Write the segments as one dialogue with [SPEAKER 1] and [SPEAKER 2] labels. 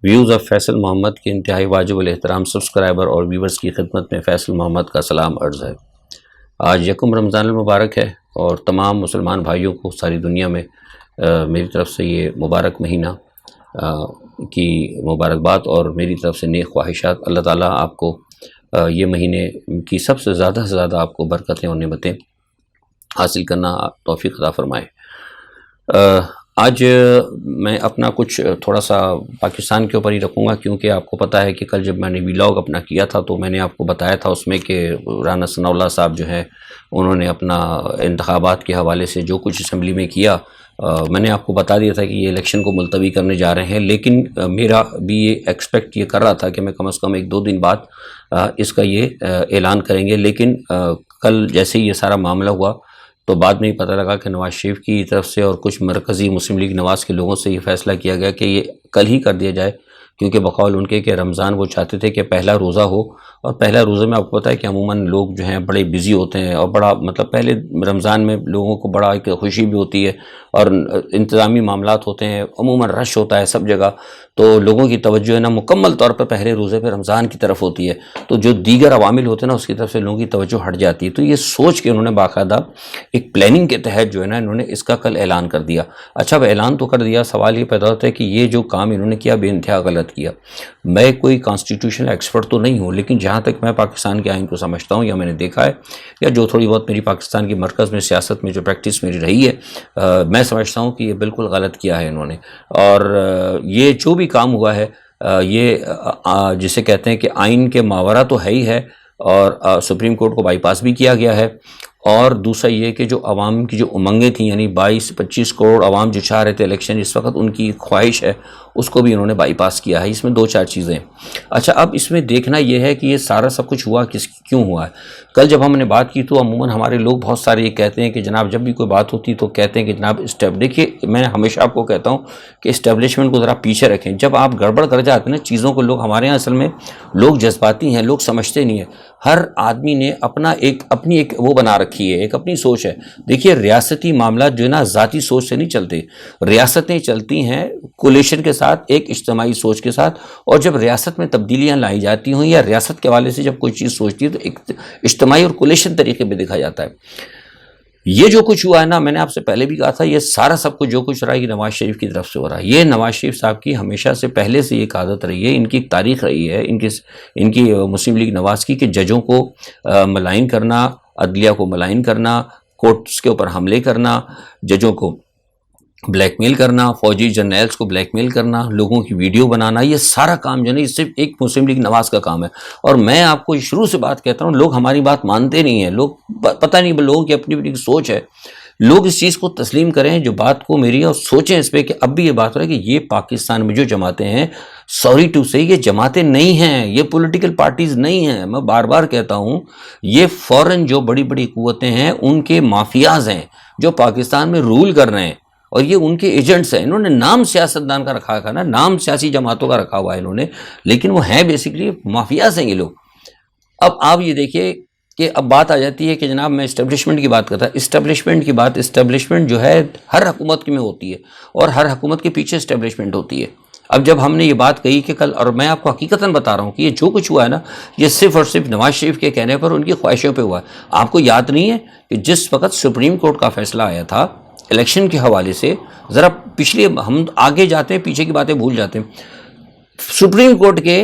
[SPEAKER 1] Views of Faisal محمد کے انتہائی واجب الاحترام سبسکرائبر اور ویورز کی خدمت میں فیصل محمد کا سلام عرض ہے۔ آج یکم رمضان المبارک ہے اور تمام مسلمان بھائیوں کو ساری دنیا میں میری طرف سے یہ مبارک مہینہ کی مبارکباد اور میری طرف سے نیک خواہشات۔ اللہ تعالیٰ آپ کو یہ مہینے کی سب سے زیادہ آپ کو برکتیں اور نعمتیں حاصل کرنا توفیق عطا فرمائے۔ آج میں اپنا کچھ تھوڑا سا پاکستان کے اوپر ہی رکھوں گا، کیونکہ آپ کو پتہ ہے کہ کل جب میں نے ویلاگ اپنا کیا تھا تو میں نے آپ کو بتایا تھا اس میں کہ رانا ثناء اللہ صاحب جو ہیں انہوں نے اپنا انتخابات کے حوالے سے جو کچھ اسمبلی میں کیا، میں نے آپ کو بتا دیا تھا کہ یہ الیکشن کو ملتوی کرنے جا رہے ہیں، لیکن میرا بھی یہ ایکسپیکٹ یہ کر رہا تھا کہ میں کم از کم 1-2 دن بعد اس کا یہ اعلان کریں گے، لیکن کل جیسے ہی یہ سارا معاملہ ہوا تو بعد میں ہی پتہ لگا کہ نواز شریف کی طرف سے اور کچھ مرکزی مسلم لیگ نواز کے لوگوں سے یہ فیصلہ کیا گیا کہ یہ کل ہی کر دیا جائے، کیونکہ بقول ان کے کہ رمضان وہ چاہتے تھے کہ پہلا روزہ ہو، اور پہلا روزے میں آپ کو پتہ ہے کہ عموماً لوگ جو ہیں بڑے بزی ہوتے ہیں اور بڑا پہلے رمضان میں لوگوں کو بڑا ایک خوشی بھی ہوتی ہے اور انتظامی معاملات ہوتے ہیں، عموماً رش ہوتا ہے سب جگہ، تو لوگوں کی توجہ ہے نا مکمل طور پر پہلے روزے پہ رمضان کی طرف ہوتی ہے، تو جو دیگر عوامل ہوتے ہیں نا اس کی طرف سے لوگوں کی توجہ ہٹ جاتی ہے، تو یہ سوچ کے انہوں نے باقاعدہ ایک پلاننگ کے تحت جو ہے نا انہوں نے اس کا کل اعلان کر دیا۔ اچھا، اب اعلان تو کر دیا، سوال یہ پیدا ہوتا ہے کہ یہ جو کام انہوں نے کیا بے انتہا غلط کیا۔ میں کوئی کانسٹیٹیوشنل ایکسپرٹ تو نہیں ہوں، لیکن جہاں تک میں پاکستان کے آئین کو سمجھتا ہوں یا میں نے دیکھا ہے یا جو تھوڑی بہت میری پاکستان کی مرکز میں سیاست میں جو پریکٹس میری رہی ہے، میں سمجھتا ہوں کہ یہ بالکل غلط کیا ہے انہوں نے، اور یہ جو بھی کام ہوا ہے یہ جسے کہتے ہیں کہ آئین کے ماورا تو ہے ہی ہے، اور سپریم کورٹ کو بائی پاس بھی کیا گیا ہے، اور دوسرا یہ کہ جو عوام کی جو امنگیں تھیں، یعنی 22-25 کروڑ عوام جو چاہ رہے تھے الیکشن اس وقت، ان کی خواہش ہے اس کو بھی انہوں نے بائی پاس کیا ہے۔ اس میں 2-4 چیزیں۔ اچھا، اب اس میں دیکھنا یہ ہے کہ یہ سارا سب کچھ ہوا کیوں ہوا ہے۔ کل جب ہم نے بات کی تو عموماً ہمارے لوگ بہت سارے یہ کہتے ہیں کہ جناب جب بھی کوئی بات ہوتی تو کہتے ہیں کہ جناب دیکھیے میں ہمیشہ آپ کو کہتا ہوں کہ اسٹیبلشمنٹ کو ذرا پیچھے رکھیں۔ جب آپ گڑبڑ کر جاتے ہیں نا چیزوں کو، لوگ ہمارے یہاں اصل میں لوگ جذباتی ہیں، لوگ سمجھتے نہیں ہیں، ہر آدمی نے اپنی ایک وہ بنا رکھی ہے، ایک اپنی سوچ ہے۔ دیکھیے ریاستی معاملات جو ہے نا ذاتی سوچ سے نہیں چلتے، ریاستیں چلتی ہیں کولیشن کے ساتھ، ایک اجتماعی سوچ کے ساتھ، اور جب ریاست میں تبدیلیاں لائی جاتی ہوں یا ریاست کے حوالے سے جب کوئی چیز سوچتی ہے تو ایک اجتماعی اور کولیشن طریقے پہ دیکھا جاتا ہے۔ یہ جو کچھ ہوا ہے نا، میں نے آپ سے پہلے بھی کہا تھا، یہ سارا سب کچھ جو کچھ رہا ہے یہ نواز شریف کی طرف سے ہو رہا ہے۔ یہ نواز شریف صاحب کی ہمیشہ سے پہلے سے یہ عادت رہی ہے، ان کی ایک تاریخ رہی ہے، ان کی مسلم لیگ نواز کی، کہ ججوں کو ملائن کرنا، عدلیہ کو ملائن کرنا، کورٹس کے اوپر حملے کرنا، ججوں کو بلیک میل کرنا، فوجی جرنیلز کو بلیک میل کرنا، لوگوں کی ویڈیو بنانا، یہ سارا کام جو ہے نا یہ صرف ایک مسلم لیگ نواز کا کام ہے۔ اور میں آپ کو شروع سے بات کہتا ہوں، لوگ ہماری بات مانتے نہیں ہیں، لوگ پتہ نہیں لوگوں کی اپنی سوچ ہے، لوگ اس چیز کو تسلیم کریں جو بات کو میری، اور سوچیں اس پہ کہ اب بھی یہ بات ہو رہا ہے کہ یہ پاکستان میں جو جماعتیں ہیں، سوری ٹو سے یہ جماعتیں نہیں ہیں، یہ پولیٹیکل پارٹیز نہیں ہیں، میں بار بار کہتا ہوں، یہ فورن جو بڑی بڑی قوتیں ہیں ان کے مافیاز ہیں جو پاکستان میں رول کر رہے ہیں، اور یہ ان کے ایجنٹس ہیں۔ انہوں نے نام سیاستدان کا رکھا ہے نا، نام سیاسی جماعتوں کا رکھا ہوا ہے انہوں نے، لیکن وہ ہیں بیسیکلی مافیاز ہیں یہ لوگ۔ اب آپ یہ دیکھیے کہ اب بات آ جاتی ہے کہ جناب میں اسٹیبلشمنٹ کی بات کرتا، اسٹیبلشمنٹ جو ہے ہر حکومت میں ہوتی ہے، اور ہر حکومت کے پیچھے اسٹیبلشمنٹ ہوتی ہے۔ اب جب ہم نے یہ بات کہی کہ کل، اور میں آپ کو حقیقتاً بتا رہا ہوں کہ یہ جو کچھ ہوا ہے نا یہ صرف اور صرف نواز شریف کے کہنے پر، ان کی خواہشوں پہ ہوا ہے۔ آپ کو یاد نہیں ہے کہ جس وقت سپریم کورٹ کا فیصلہ آیا تھا الیکشن کے حوالے سے، ذرا پچھلے ہم آگے جاتے ہیں پیچھے کی باتیں بھول جاتے ہیں، سپریم کورٹ کے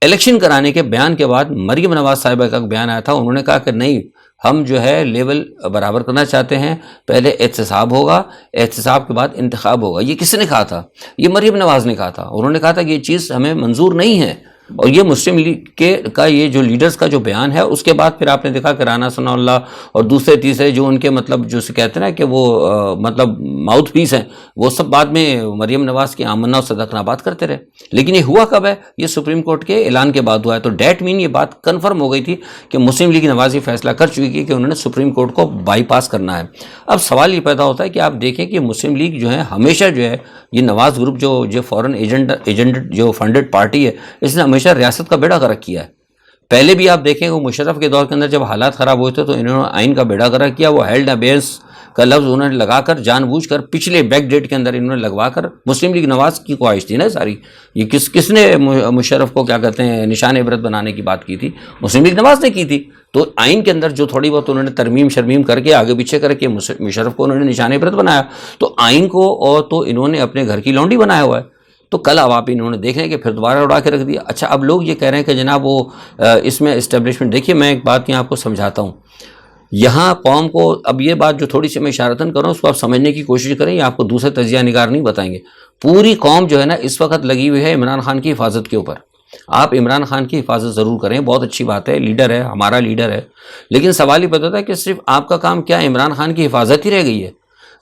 [SPEAKER 1] الیکشن کرانے کے بیان کے بعد مریم نواز صاحبہ کا بیان آیا تھا، انہوں نے کہا کہ نہیں، ہم جو ہے لیول برابر کرنا چاہتے ہیں، پہلے احتساب ہوگا، احتساب کے بعد انتخاب ہوگا۔ یہ کس نے کہا تھا؟ یہ مریم نواز نے کہا تھا۔ انہوں نے کہا تھا کہ یہ چیز ہمیں منظور نہیں ہے، اور یہ مسلم لیگ کا یہ جو لیڈرز کا جو بیان ہے، اس کے بعد پھر آپ نے دیکھا کہ رانا ثناء اللہ اور دوسرے تیسرے جو ان کے جو سے کہتے ہیں نا کہ وہ ماؤتھ پیس ہیں، وہ سب بعد میں مریم نواز کی آمنا و صدقنا بات کرتے رہے۔ لیکن یہ ہوا کب ہے؟ یہ سپریم کورٹ کے اعلان کے بعد ہوا ہے، تو ڈیٹ مین یہ بات کنفرم ہو گئی تھی کہ مسلم لیگ نواز یہ فیصلہ کر چکی ہے کہ انہوں نے سپریم کورٹ کو بائی پاس کرنا ہے۔ اب سوال یہ پیدا ہوتا ہے کہ آپ دیکھیں کہ مسلم لیگ جو ہے ہمیشہ جو ہے یہ نواز گروپ جو فورن ایجنٹ جو فنڈڈ پارٹی ہے، اس نے ہمیشہ ریاست کا بیڑا غرق کیا ہے۔ پہلے بھی آپ دیکھیں وہ مشرف کے دور کے اندر جب حالات خراب ہوئے تھے تو انہوں نے آئین کا بیڑا غرق کیا، وہ ہیلڈ ابیئنس کا لفظ انہوں نے لگا کر جان بوجھ کر پچھلے بیک ڈیٹ کے اندر انہوں نے لگوا کر، مسلم لیگ نواز کی خواہش تھی نا ساری، یہ کس نے مشرف کو کیا کہتے ہیں نشان عبرت بنانے کی بات کی تھی؟ مسلم لیگ نواز نے کی تھی۔ تو آئین کے اندر جو تھوڑی بہت انہوں نے ترمیم شرمیم کر کے آگے پیچھے کر کے مشرف کو انہوں نے نشان عبرت بنایا، تو آئین کو اور تو انہوں نے اپنے گھر کی لونڈی بنایا ہوا ہے۔ تو کل اب آپ انہوں نے دیکھیں کہ پھر دوبارہ اڑا کے رکھ دیا۔ اچھا اب لوگ یہ کہہ رہے ہیں کہ جناب وہ اس میں اسٹیبلشمنٹ، دیکھیے میں ایک بات یہاں آپ کو سمجھاتا ہوں، یہاں قوم کو اب یہ بات جو تھوڑی سی میں اشارتاً کر رہا ہوں اس کو آپ سمجھنے کی کوشش کریں، یہ آپ کو دوسرے تجزیہ نگار نہیں بتائیں گے۔ پوری قوم جو ہے نا اس وقت لگی ہوئی ہے عمران خان کی حفاظت کے اوپر۔ آپ عمران خان کی حفاظت ضرور کریں، بہت اچھی بات ہے، لیڈر ہے، ہمارا لیڈر ہے، لیکن سوال یہ پیدا ہوتا ہے کہ صرف آپ کا کام کیا عمران خان کی حفاظت ہی رہ گئی ہے؟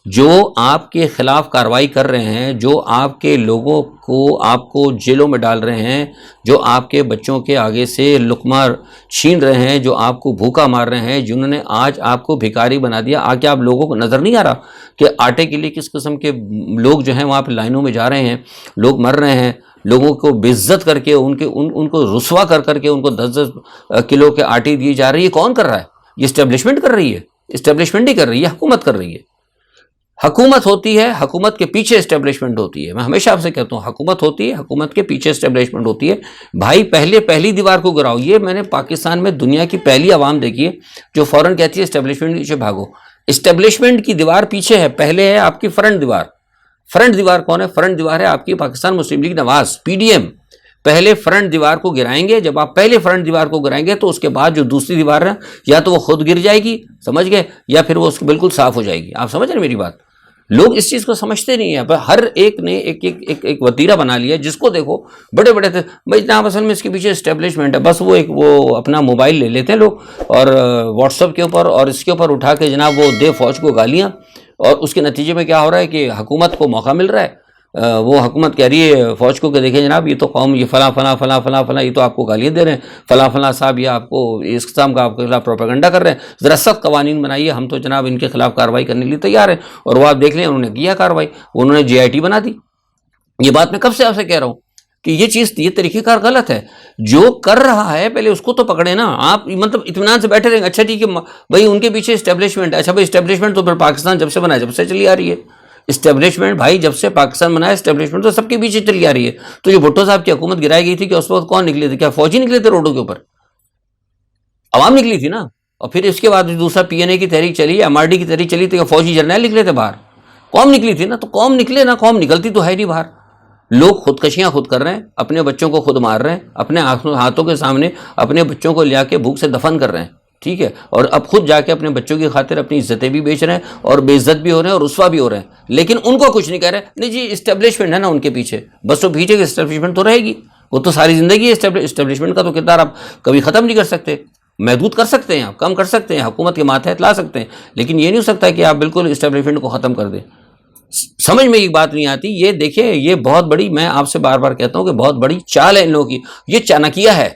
[SPEAKER 1] جو آپ کے خلاف کارروائی کر رہے ہیں، جو آپ کے لوگوں کو آپ کو جیلوں میں ڈال رہے ہیں، جو آپ کے بچوں کے آگے سے لقمہ چھین رہے ہیں، جو آپ کو بھوکا مار رہے ہیں، جنہوں نے آج آپ کو بھکاری بنا دیا، آگے آپ لوگوں کو نظر نہیں آ رہا کہ آٹے کے لیے کس قسم کے لوگ جو ہیں وہاں پہ لائنوں میں جا رہے ہیں، لوگ مر رہے ہیں، لوگوں کو بے عزت کر کے ان کو رسوا کر کے ان کو 10-10 کلو کے آٹے دیے جا رہی ہے۔ کون کر رہا ہے؟ یہ اسٹیبلشمنٹ کر رہی ہے، اسٹیبلشمنٹ نہیں کر رہی ہے، حکومت کر رہی ہے۔ حکومت ہوتی ہے، حکومت کے پیچھے اسٹیبلشمنٹ ہوتی ہے۔ میں ہمیشہ آپ سے کہتا ہوں حکومت ہوتی ہے، حکومت کے پیچھے اسٹیبلشمنٹ ہوتی ہے۔ بھائی پہلی دیوار کو گراؤ، یہ میں نے پاکستان میں دنیا کی پہلی عوام دیکھی ہے جو فوراً کہتی ہے اسٹیبلشمنٹ کے پیچھے بھاگو۔ اسٹیبلشمنٹ کی دیوار پیچھے ہے، پہلے ہے آپ کی فرنٹ دیوار۔ فرنٹ دیوار کون ہے؟ فرنٹ دیوار ہے آپ کی پاکستان مسلم لیگ نواز، پی ڈی ایم۔ پہلے فرنٹ دیوار کو گرائیں گے، جب آپ پہلے فرنٹ دیوار کو گرائیں گے تو اس کے بعد جو دوسری دیوار ہے یا تو وہ خود گر جائے گی، سمجھ گئے، یا پھر وہ اس کو بالکل صاف ہو جائے گی۔ آپ سمجھ رہے ہیں میری بات؟ لوگ اس چیز کو سمجھتے نہیں ہیں، ہر ایک نے ایک وتیرہ بنا لیا، جس کو دیکھو بڑے بھائی جناب اصل میں اس کے پیچھے اسٹیبلشمنٹ ہے، بس وہ اپنا موبائل لے لیتے ہیں لوگ اور واٹس ایپ کے اوپر اور اس کے اوپر اٹھا کے جناب وہ دے فوج کو گالیاں، اور اس کے نتیجے میں کیا ہو رہا ہے کہ حکومت کو موقع مل رہا ہے، وہ حکومت کہہ رہی ہے فوج کو کہ دیکھیں جناب یہ تو قوم یہ فلاں فلاں فلاں فلاں فلاں یہ تو آپ کو گالیاں دے رہے ہیں، فلاں فلاں صاحب یہ آپ کو اس قسم کا آپ کے خلاف پروپیگنڈا کر رہے ہیں، ذرا سخت قوانین بنائیے، ہم تو جناب ان کے خلاف کارروائی کرنے کے لیے تیار ہیں۔ اور وہ آپ دیکھ لیں انہوں نے کیا کارروائی، انہوں نے GIT بنا دی۔ یہ بات میں کب سے آپ سے کہہ رہا ہوں کہ یہ طریقہ کار غلط ہے۔ جو کر رہا ہے پہلے اس کو تو پکڑے نا، آپ مطلب اطمینان سے بیٹھے رہیں گے، اچھا ٹھیک ہے بھائی ان کے پیچھے اسٹیبلشمنٹ، اچھا بھائی اسٹیبلشمنٹ تو پھر پاکستان جب سے بنا ہے جب سے چلی آ رہی ہے اسٹیبلشمنٹ، بھائی جب سے پاکستان بنا ہے اسٹیبلشمنٹ تو سب کے پیچھے چلی آ رہی ہے۔ تو جو بھٹو صاحب کی حکومت گرائی گئی تھی کہ اس وقت کون نکلے تھے؟ کیا فوجی نکلے تھے روڈوں کے اوپر؟ عوام نکلی تھی نا۔ اور پھر اس کے بعد دوسرا PNA کی تحریک چلی، MRD کی تحریک چلی تھی کہ فوجی جرنیل نکلے تھے باہر، قوم نکلی تھی نا۔ تو قوم نکلے نا، قوم نکلتی تو ہے نہیں باہر۔ لوگ خودکشیاں خود کر رہے ہیں، اپنے بچوں کو خود مار رہے ہیں، اپنے ہاتھوں کے سامنے اپنے بچوں کو لیا کے بھوک سے دفن کر رہے ہیں، ٹھیک ہے، اور اب خود جا کے اپنے بچوں کی خاطر اپنی عزتیں بھی بیچ رہے ہیں اور بے عزت بھی ہو رہے ہیں اور رسوا بھی ہو رہے ہیں، لیکن ان کو کچھ نہیں کہہ رہے۔ نہیں جی اسٹیبلشمنٹ ہے نا ان کے پیچھے، بس وہ پیچھے کی اسٹیبلشمنٹ تو رہے گی، وہ تو ساری زندگی ہے۔ اسٹیبلشمنٹ کا تو کردار آپ کبھی ختم نہیں کر سکتے، محدود کر سکتے ہیں، آپ کم کر سکتے ہیں، حکومت کے ماتحت لا سکتے ہیں، لیکن یہ نہیں ہو سکتا کہ آپ بالکل اسٹیبلشمنٹ کو ختم کر دیں۔ سمجھ میں یہ بات نہیں آتی۔ یہ دیکھیں یہ بہت بڑی، میں آپ سے بار بار کہتا ہوں کہ بہت بڑی چال ہے ان لوگوں کی، یہ چانکیہ ہے۔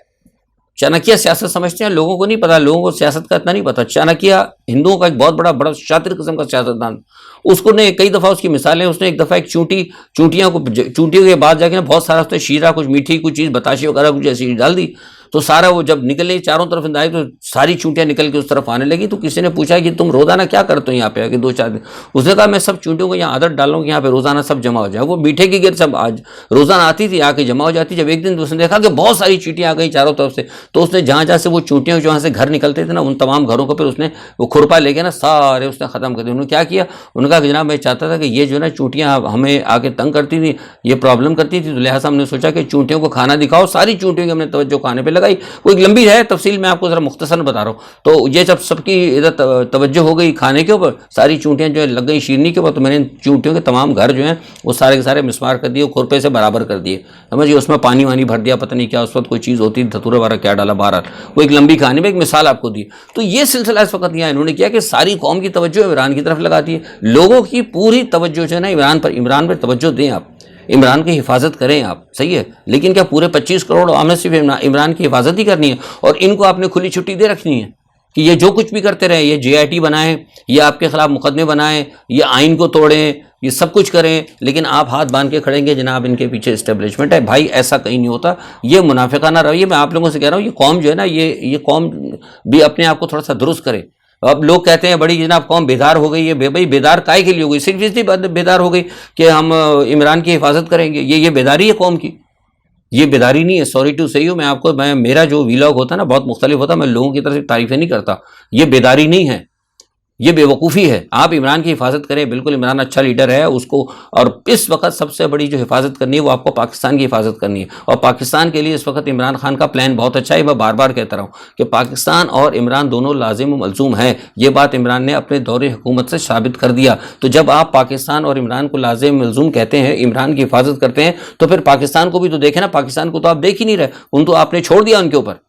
[SPEAKER 1] چانکیہ سیاست سمجھتے ہیں، لوگوں کو نہیں پتا، لوگوں کو سیاست کا اتنا نہیں پتا۔ چانکیہ ہندوؤں کا ایک بہت بڑا شاطر قسم کا سیاستدان، اس کو نے کئی دفعہ اس کی مثالیں، اس نے ایک دفعہ ایک چونٹیوں کے بعد جا کے بہت سارا اس نے شیرہ کچھ میٹھی کچھ چیز بتاشی وغیرہ کچھ ایسی ڈال دی، تو سارا وہ جب نکلے چاروں طرف آئے تو ساری چونٹیاں نکل کے اس طرف آنے لگی۔ تو کسی نے پوچھا کہ تم روزانہ کیا کرتے ہو یہاں پہ کہ 2-4 دن؟ اس نے کہا میں سب چونٹیوں کو یہاں عادت ڈال رہا ہوں کہ یہاں پہ روزانہ سب جمع ہو جائے۔ وہ میٹھے کی گرد سب آج روزانہ آتی تھی، آ کے جمع ہو جاتی۔ جب ایک دن اس نے دیکھا کہ بہت ساری چیٹیاں آ گئی چاروں طرف سے، تو اس نے جہاں سے وہ چونٹیاں جہاں سے گھر نکلتے تھے نا ان تمام گھروں کو پھر اس نے وہ کھرپا لے کے نا سارے اس نے ختم کر دیے۔ انہوں نے کیا کیا؟ انہوں نے کہا کہ جناب میں چاہتا تھا کہ یہ جو ہے نا چونٹیاں ہمیں آ کے تنگ کرتی تھیں، یہ پرابلم کرتی تھی، تو لہٰذا ہم نے سوچا کہ چونٹیوں کو کھانا دکھاؤ، ساری چونٹیوں کی ہم نے توجہ کھانے پہ لگائی۔ وہ ایک لمبی ہے تفصیل، میں آپ کو ذرا مختصر بتا رہا ہوں۔ تو یہ جب سب کی ادھر توجہ ہو گئی کھانے کے اوپر، ساری چونٹیاں جو ہے لگ گئی شیرنی کے اوپر، تو میں نے چونٹیوں کے تمام گھر جو ہیں وہ سارے کے سارے مسمار کر دیے، کھرپے سے برابر کر دیے، سمجھیے۔ اس میں پانی وانی بھر دیا، پتہ نہیں کیا اس وقت کوئی چیز ہوتی، دھتورا وغیرہ کیا ڈالا، بہرحال وہ ایک لمبی کہانی میں ایک مثال آپ کو دی۔ تو یہ سلسلہ اس وقت یہاں انہوں نے کیا کہ ساری قوم کی توجہ عمران کی طرف لگا دی ہے۔ لوگوں کی پوری توجہ جو ہے نا عمران پر توجہ دیں، آپ عمران کی حفاظت کریں، آپ صحیح ہے، لیکن کیا پورے 25 کروڑ عوام نے صرف عمران کی حفاظت ہی کرنی ہے اور ان کو آپ نے کھلی چھٹی دے رکھنی ہے کہ یہ جو کچھ بھی کرتے رہیں، یہ GIT بنائیں، یہ آپ کے خلاف مقدمے بنائیں، یہ آئین کو توڑیں، یہ سب کچھ کریں، لیکن آپ ہاتھ باندھ کے کھڑیں گے جناب ان کے پیچھے اسٹیبلشمنٹ ہے؟ بھائی ایسا کہیں نہیں ہوتا، یہ منافقانہ رویہ۔ میں آپ لوگوں سے کہہ رہا ہوں یہ قوم جو ہے نا یہ قوم بھی اپنے آپ کو تھوڑا سا درست کرے۔ اب لوگ کہتے ہیں بڑی جناب قوم بیدار ہو گئی ہے، بھائی بیدار کائے کے لیے ہو گئی؟ صرف اس لیے بیدار ہو گئی کہ ہم عمران کی حفاظت کریں گے، یہ بیداری ہے قوم کی؟ یہ بیداری نہیں ہے، سوری ٹو سے میں آپ کو، میرا جو ویلاگ ہوتا ہے نا بہت مختلف ہوتا ہے، میں لوگوں کی طرف سے تعریفیں نہیں کرتا، یہ بیداری نہیں ہے، یہ بے وقوفی ہے۔ آپ عمران کی حفاظت کریں، بالکل عمران اچھا لیڈر ہے اس کو، اور اس وقت سب سے بڑی جو حفاظت کرنی ہے وہ آپ کو پاکستان کی حفاظت کرنی ہے، اور پاکستان کے لیے اس وقت عمران خان کا پلان بہت اچھا ہے۔ میں بار بار کہتا رہا ہوں کہ پاکستان اور عمران دونوں لازم و ملزوم ہیں، یہ بات عمران نے اپنے دور حکومت سے ثابت کر دیا۔ تو جب آپ پاکستان اور عمران کو لازم ملزوم کہتے ہیں، عمران کی حفاظت کرتے ہیں، تو پھر پاکستان کو بھی تو دیکھیں نا، پاکستان کو تو آپ دیکھ ہی نہیں رہے، ان تو آپ نے چھوڑ دیا ان کے اوپر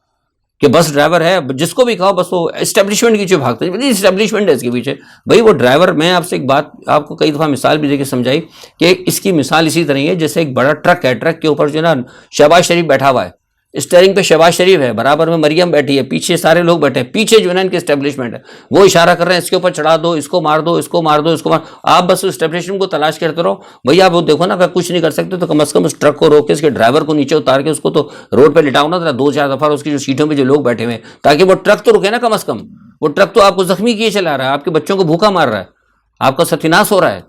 [SPEAKER 1] کہ بس ڈرائیور ہے، جس کو بھی کہو بس وہ اسٹیبلشمنٹ کی جو بھاگتے ہیں، اسٹیبلشمنٹ ہے اس کے پیچھے بھائی وہ ڈرائیور۔ میں آپ سے ایک بات آپ کو کئی دفعہ مثال بھی دے کے سمجھائی کہ اس کی مثال اسی طرح ہے جیسے ایک بڑا ٹرک ہے، ٹرک کے اوپر جو ہے نا شہباز شریف بیٹھا ہوا ہے، اسٹیئرنگ پہ شہباز شریف ہے، برابر میں مریم بیٹھی ہے، پیچھے سارے لوگ بیٹھے ہیں، پیچھے جو ہے نا ان کے اسٹیبلشمنٹ ہے، وہ اشارہ کر رہے ہیں اس کے اوپر چڑھا دو، اس کو مار دو، اس کو مار دو، اس کو مار۔ آپ بس اسٹیبلشمنٹ کو تلاش کرتے رہو بھائی، آپ وہ دیکھو نا، اگر کچھ نہیں کر سکتے تو کم از کم اس ٹرک کو روک کے اس کے ڈرائیور کو نیچے اتار کے اس کو تو روڈ پہ لٹاؤ نا، دو چار دفعہ اس کی جو سیٹوں پہ جو لوگ بیٹھے ہوئے ہیں، تاکہ وہ ٹرک تو رکے نا کم از کم۔ وہ ٹرک تو آپ کو زخمی کیے چلا رہا ہے، آپ کے بچوں کو بھوکا مار رہا ہے، آپ کا ستیاناش ہو رہا ہے،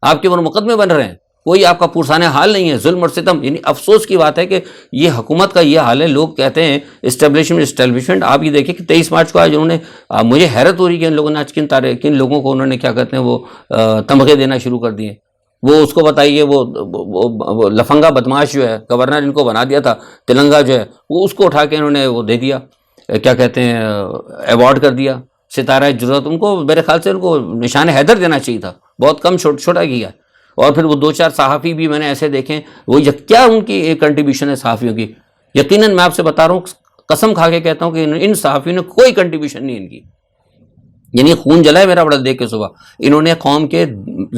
[SPEAKER 1] آپ کے اوپر مقدمے بن رہے ہیں، کوئی آپ کا پرسان حال نہیں ہے، ظلم اور ستم۔ یعنی افسوس کی بات ہے کہ یہ حکومت کا یہ حال ہے۔ لوگ کہتے ہیں اسٹیبلشمنٹ۔ آپ یہ دیکھیں کہ 23 مارچ کو آج انہوں نے، مجھے حیرت ہو رہی ہے کہ ان لوگوں نے آج کن لوگوں کو انہوں نے کیا کہتے ہیں وہ تمغے دینا شروع کر دیے۔ وہ اس کو بتائیے، وہ لفنگا بدماش جو ہے، گورنر ان کو بنا دیا تھا تلنگا جو ہے، وہ اس کو اٹھا کے انہوں نے وہ دے دیا، کیا کہتے ہیں ایوارڈ کر دیا ستارہ جرأت۔ ان کو میرے خیال سے ان کو نشان حیدر دینا چاہیے تھا، بہت کم چھوٹا کیا۔ اور پھر وہ 2-4 صحافی بھی میں نے ایسے دیکھے، وہ کیا ان کی ایک کنٹریبیوشن ہے صحافیوں کی، یقیناً میں آپ سے بتا رہا ہوں، قسم کھا کے کہتا ہوں کہ ان صحافیوں نے کوئی کنٹریبیوشن نہیں ان کی۔ یعنی خون جلا ہے میرا بڑا دیکھ کے صبح، انہوں نے قوم کے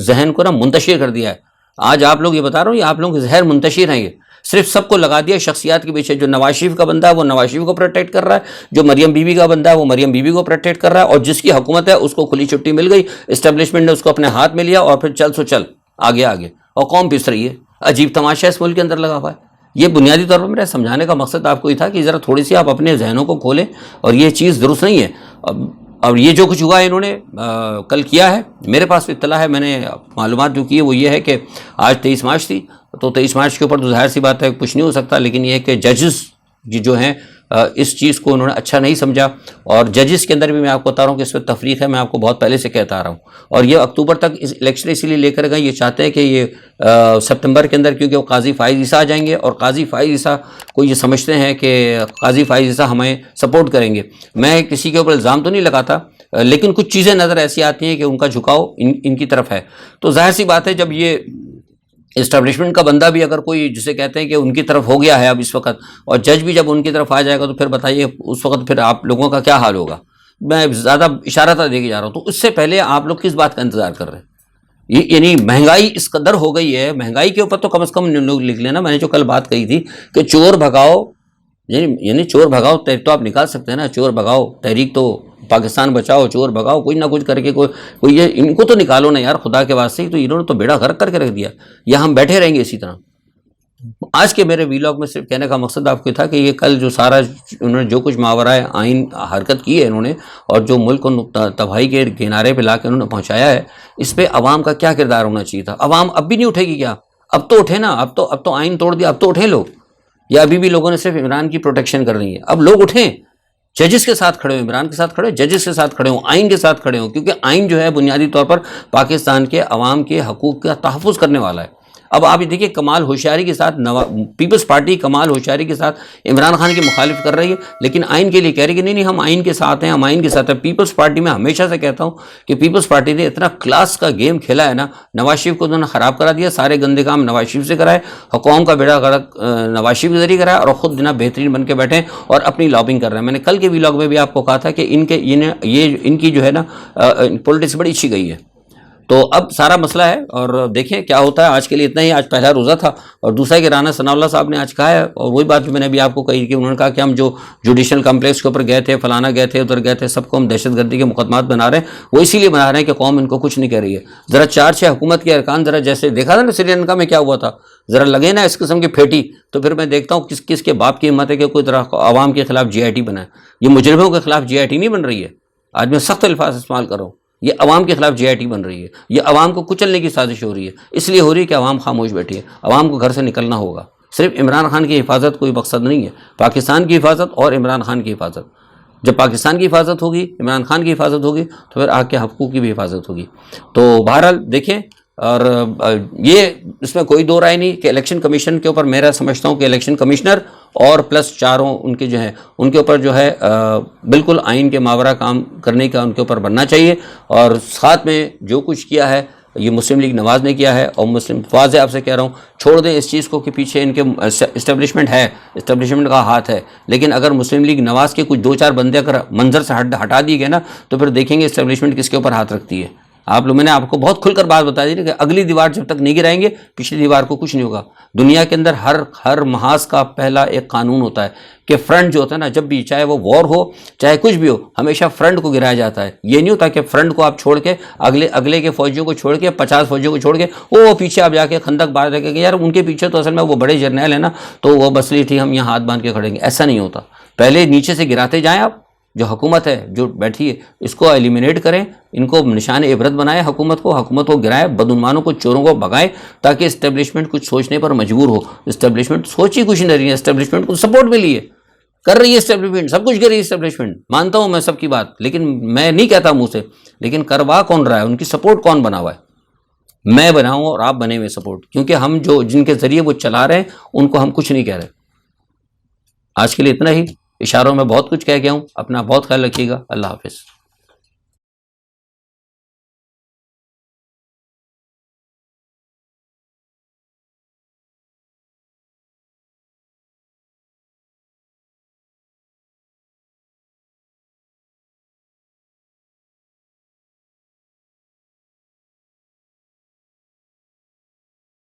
[SPEAKER 1] ذہن کو نا منتشر کر دیا ہے۔ آج آپ لوگ یہ بتا رہا ہوں، یہ آپ لوگوں کے زہر منتشر ہیں، یہ صرف سب کو لگا دیا شخصیات کے پیچھے۔ جو نواز شریف کا بندہ ہے وہ نواز شریف کو پروٹیکٹ کر رہا ہے، جو مریم بی بی کا بندہ ہے وہ مریم بی بی کو پروٹیکٹ کر رہا ہے، اور جس کی حکومت ہے اس کو کھلی چھٹی مل گئی، اسٹیبلشمنٹ نے اس کو اپنے ہاتھ میں لیا، اور پھر چل سو چل آگے، اور قوم پس رہی ہے۔ عجیب تماشا اس ملک کے اندر لگا ہوا ہے۔ یہ بنیادی طور پر میرا سمجھانے کا مقصد آپ کو یہ تھا کہ ذرا تھوڑی سی آپ اپنے ذہنوں کو کھولیں، اور یہ چیز درست نہیں ہے۔ اور یہ جو کچھ ہوا ہے انہوں نے کل کیا ہے، میرے پاس اطلاع ہے، میں نے معلومات جو کی ہے وہ یہ ہے کہ آج 23 مارچ تھی، تو 23 مارچ کے اوپر تو ظاہر سی بات ہے کچھ نہیں ہو سکتا، لیکن یہ ہے کہ ججز جو ہیں اس چیز کو انہوں نے اچھا نہیں سمجھا، اور ججز کے اندر بھی میں آپ کو بتا رہا ہوں کہ اس میں تفریق ہے، میں آپ کو بہت پہلے سے کہتا آ رہا ہوں۔ اور یہ اکتوبر تک اس الیکشن اسی لیے لے کر گئے، یہ چاہتے ہیں کہ یہ سپتمبر کے اندر، کیونکہ وہ قاضی فائز عیسیٰ آ جائیں گے، اور قاضی فائز عیسیٰ کو یہ سمجھتے ہیں کہ قاضی فائز عیسیٰ ہمیں سپورٹ کریں گے۔ میں کسی کے اوپر الزام تو نہیں لگاتا، لیکن کچھ چیزیں نظر ایسی آتی ہیں کہ ان کا جھکاؤ ان کی طرف ہے۔ تو ظاہر سی بات ہے جب یہ اسٹیبلشمنٹ کا بندہ بھی اگر کوئی جسے کہتے ہیں کہ ان کی طرف ہو گیا ہے اب اس وقت، اور جج بھی جب ان کی طرف آ جائے گا، تو پھر بتائیے اس وقت پھر آپ لوگوں کا کیا حال ہوگا۔ میں زیادہ اشارہ دے کے جا رہا ہوں۔ تو اس سے پہلے آپ لوگ کس بات کا انتظار کر رہے ہیں؟ یعنی مہنگائی اس قدر ہو گئی ہے، مہنگائی کے اوپر تو کم از کم لوگ لکھ لینا۔ میں نے جو کل بات کہی تھی کہ چور بھگاؤ، یعنی چور بھگاؤ تو آپ نکال سکتے ہیں نا، چور بھگاؤ تحریک تو پاکستان بچاؤ، چور بھگاؤ، کوئی نہ کچھ کر کے کوئی یہ ان کو تو نکالو نا یار، خدا کے واسطے۔ تو انہوں نے تو بیڑا غرق کر کے رکھ دیا، یا ہم بیٹھے رہیں گے اسی طرح۔ آج کے میرے ویلاگ میں صرف کہنے کا مقصد آپ کو تھا کہ یہ کل جو سارا انہوں نے جو کچھ ماورائے آئین حرکت کی ہے انہوں نے، اور جو ملک کو تباہی کے کنارے پہ لا کے انہوں نے پہنچایا ہے، اس پہ عوام کا کیا کردار ہونا چاہیے تھا؟ عوام اب بھی نہیں اٹھے گی کیا؟ اب تو اٹھے نا، اب تو آئین توڑ دیا، اب تو اٹھے لوگ، یا ابھی بھی لوگوں نے صرف عمران کی پروٹیکشن کر رہی ہے؟ اب لوگ اٹھیں، ججز کے ساتھ کھڑے ہوں، عمران کے ساتھ کھڑے ہوں، ججز کے ساتھ کھڑے ہوں، آئین کے ساتھ کھڑے ہوں، کیونکہ آئین جو ہے بنیادی طور پر پاکستان کے عوام کے حقوق کا تحفظ کرنے والا ہے۔ اب آپ یہ دیکھیے کمال ہوشیاری کے ساتھ پیپلز پارٹی کمال ہوشیاری کے ساتھ عمران خان کی مخالف کر رہی ہے، لیکن آئین کے لیے کہہ رہی ہے کہ نہیں ہم آئین کے ساتھ ہیں، ہم آئین کے ساتھ ہیں۔ پیپلز پارٹی میں ہمیشہ سے کہتا ہوں کہ پیپلز پارٹی نے اتنا کلاس کا گیم کھیلا ہے نا، نواز شریف کو انہوں نے خراب کرا دیا، سارے گندے کام نواز شریف سے کرائے، حکومت کا بیڑا غرق نواز شریف کے ذریعے کرایا، اور خود جناب بہترین بن کے بیٹھے اور اپنی لابنگ کر رہے ہیں۔ میں نے کل کے ویلاگ میں بھی آپ کو کہا تھا کہ ان کی جو ہے نا پولیٹکس بڑی اچھی گئی ہے۔ تو اب سارا مسئلہ ہے، اور دیکھیں کیا ہوتا ہے۔ آج کے لیے اتنا ہی، آج پہلا روزہ تھا، اور دوسرا کہ رانا ثناء اللہ صاحب نے آج کہا ہے، اور وہی بات جو میں نے ابھی آپ کو کہی کہ انہوں نے کہا کہ ہم جو جوڈیشل کمپلیکس کے اوپر گئے تھے، فلانا گئے تھے، ادھر گئے تھے، سب کو ہم دہشت گردی کے مقدمات بنا رہے ہیں۔ وہ اسی لیے بنا رہے ہیں کہ قوم ان کو کچھ نہیں کہہ رہی ہے۔ ذرا 4-6 حکومت کے ارکان ذرا جیسے دیکھا تھا نا سری لنکا میں کیا ہوا تھا، ذرا لگے نا اس قسم کی پھیٹی، تو پھر میں دیکھتا ہوں کس کے باپ کی ہمت ہے کہ کوئی طرح عوام کے خلاف GIT بنائے۔ یہ مجرموں کے خلاف GIT نہیں بن رہی ہے، آج میں سخت الفاظ استعمال کر رہا ہوں، یہ عوام کے خلاف جے آئی ٹی بن رہی ہے، یہ عوام کو کچلنے کی سازش ہو رہی ہے، اس لیے ہو رہی ہے کہ عوام خاموش بیٹھی ہے۔ عوام کو گھر سے نکلنا ہوگا، صرف عمران خان کی حفاظت کوئی مقصد نہیں ہے، پاکستان کی حفاظت اور عمران خان کی حفاظت۔ جب پاکستان کی حفاظت ہوگی، عمران خان کی حفاظت ہوگی، تو پھر آگ کے حقوق کی بھی حفاظت ہوگی۔ تو بہرحال دیکھیں، اور یہ اس میں کوئی دو رائے نہیں کہ الیکشن کمیشن کے اوپر، میرا سمجھتا ہوں کہ الیکشن کمشنر اور پلس چاروں ان کے جو ہیں، ان کے اوپر جو ہے بالکل آئین کے ماورا کام کرنے کا ان کے اوپر بننا چاہیے، اور ساتھ میں جو کچھ کیا ہے یہ مسلم لیگ نواز نے کیا ہے، اور مسلم واضح آپ سے کہہ رہا ہوں، چھوڑ دیں اس چیز کو کہ پیچھے ان کے اسٹیبلشمنٹ ہے، اسٹیبلشمنٹ کا ہاتھ ہے، لیکن اگر مسلم لیگ نواز کے کچھ دو چار بندے اگر منظر سے ہٹا دیے گئے نا، تو پھر دیکھیں گے اسٹیبلشمنٹ کس کے اوپر ہاتھ رکھتی ہے۔ میں نے آپ کو بہت کھل کر بات بتا دی کہ اگلی دیوار جب تک نہیں گرائیں گے، پچھلی دیوار کو کچھ نہیں ہوگا۔ دنیا کے اندر ہر محاذ کا پہلا ایک قانون ہوتا ہے کہ فرنٹ جو ہوتا ہے نا، جب بھی چاہے وہ وار ہو چاہے کچھ بھی ہو، ہمیشہ فرنٹ کو گرایا جاتا ہے۔ یہ نہیں ہوتا کہ فرنٹ کو آپ چھوڑ کے اگلے کے فوجیوں کو چھوڑ کے 50 فوجیوں کو چھوڑ کے وہ پیچھے آپ جا کے خندق باندھ رکھے کہ یار ان کے پیچھے تو اصل میں وہ بڑے جرنیل ہیں نا، تو وہ بس ٹھیک ہم یہاں ہاتھ باندھ کے کھڑیں گے، ایسا نہیں ہوتا۔ پہلے نیچے سے گراتے جائیں، آپ جو حکومت ہے جو بیٹھی ہے اس کو ایلیمینیٹ کریں، ان کو نشان عبرت بنائیں، حکومت کو گرائیں، بدعنوانوں کو، چوروں کو بھگائیں، تاکہ اسٹیبلشمنٹ کچھ سوچنے پر مجبور ہو۔ اسٹیبلشمنٹ سوچی کچھ نہیں رہی ہے، اسٹیبلشمنٹ کو سپورٹ ملی ہے، کر رہی ہے اسٹیبلشمنٹ، سب کچھ کر رہی ہے اسٹیبلشمنٹ، مانتا ہوں میں سب کی بات، لیکن میں نہیں کہتا منہ سے، لیکن کروا کون رہا ہے، ان کی سپورٹ کون بنا ہوا ہے؟ میں بناؤں اور آپ بنے ہوئے سپورٹ، کیونکہ ہم جن کے ذریعے وہ چلا رہے ہیں ان کو ہم کچھ نہیں کہہ رہے۔ آج کے لیے اتنا ہی، اشاروں میں بہت کچھ کہہ گیا ہوں، اپنا بہت خیال رکھیے گا، اللہ حافظ۔